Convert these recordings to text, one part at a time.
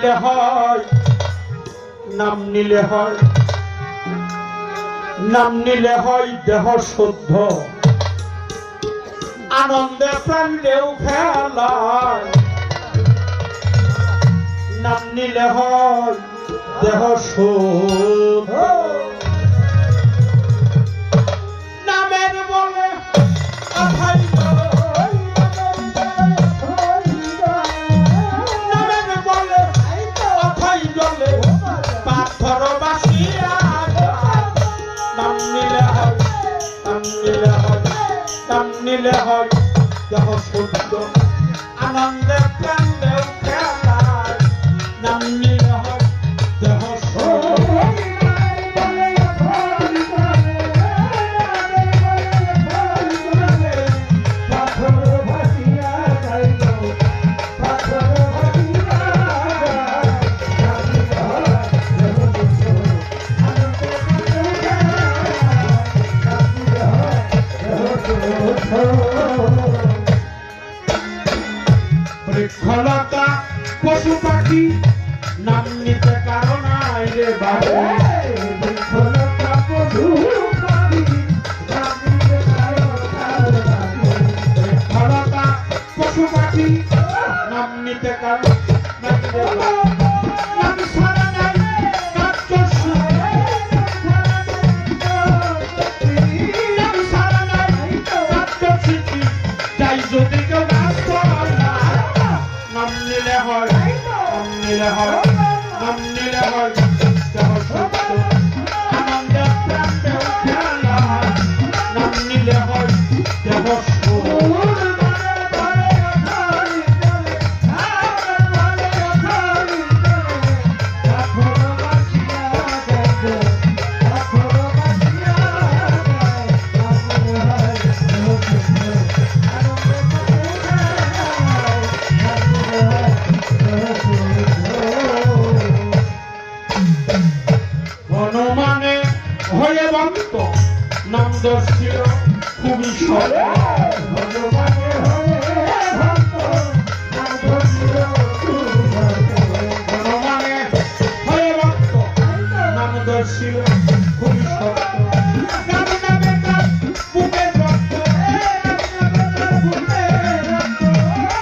নিলে হয়, নাম নিলে হয়, নাম নিলে হয় দেহ শুদ্ধ, আনন্দে প্রাণ দেও খেলায়। নাম নিলে হয় দেহ শুদ্ধ, নামের বলে অথাই নামের বলে অথাই জলে পাথর বাসিয়া। নাম নিলে হয়, নাম নিলে হয়, নাম নিলে হয় দেহ শুদ্ধ, আনন্দে প্রাণ দেও খেলায়। নাম নিলে হয় দেহ শুদ্ধ, বৃক্ষলতা পশু পাখি নাম নিতে কারণ রে বাবা। বৃক্ষলতা পশু পাখি নাম নিতে বৃক্ষলতা পশু পাখি নাম নিতে কারণ রে বাবা। নাম ছাড়া নাই কার্য সিদ্ধি, নাম ছাড়া নাই কার্য সিদ্ধি, যাই যদি কেউ নাম নিলে হয়, নাম নিলে হয়, নাম নিলে হয় দেহ শুদ্ধ, আনন্দে প্রাণ দেও খেলায়। নাম নিলে হয় দেহ শুদ্ধ, হনুমানে হয়ে ভক্ত নাম দর্শিল খুবই সহজ। হনুমানে হয়ে ভক্ত নাম দর্শিল খুবই সহজ, হনুমানে হয়ে ভক্ত নাম দর্শিল খুবই সহজ। নাম নামে তার বুকের রক্ত,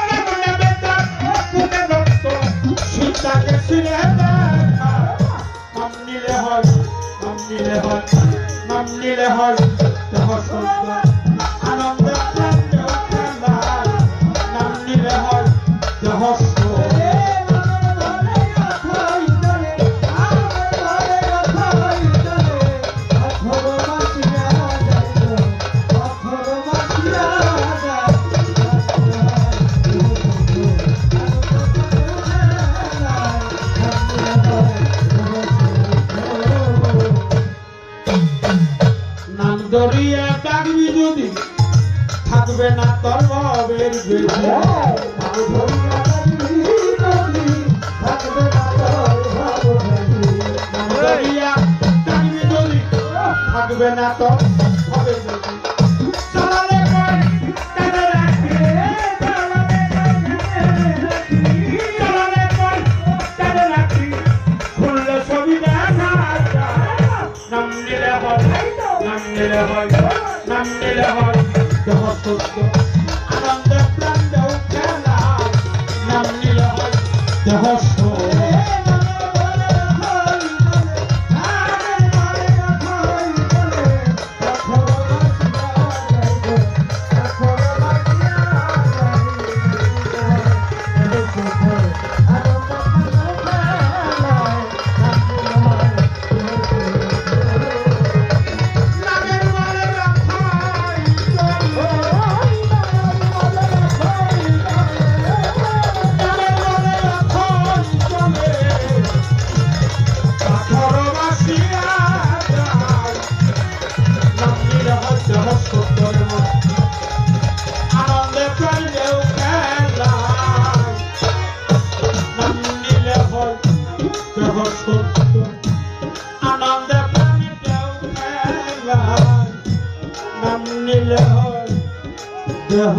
নাম নামে তার বুকের রক্ত, সীতাকে ছিঁড়ে দেখা। নাম নিলে হয়, নাম নিলে হয়, নাম নিলে হয় দেহ শুদ্ধ, আনন্দে প্রাণ দেও খেলায়। নাম নিলে হয় দেহ শুদ্ধ, নাম দরিয়া ডাকবি যদি থাকবে না তোর ভবের বেশি। নাম দরিয়া ডাকবি যদি থাকবে না তোর ভবের বেশি, নাম দরিয়া ডাকবি যদি থাকবে না তোর ভবের বেশি। চলালে কই তাদের রাখি, চলালে কই তাদের রাখি, খুললে ছবি দেখা যায়। নাম নিলে হয়, নাম নিলে হয়, নাম নিলে হয় দেহ শুদ্ধ, আনন্দে প্রাণ দেও খেলায়। নাম নিলে হয় দেহ শুদ্ধ, দেহ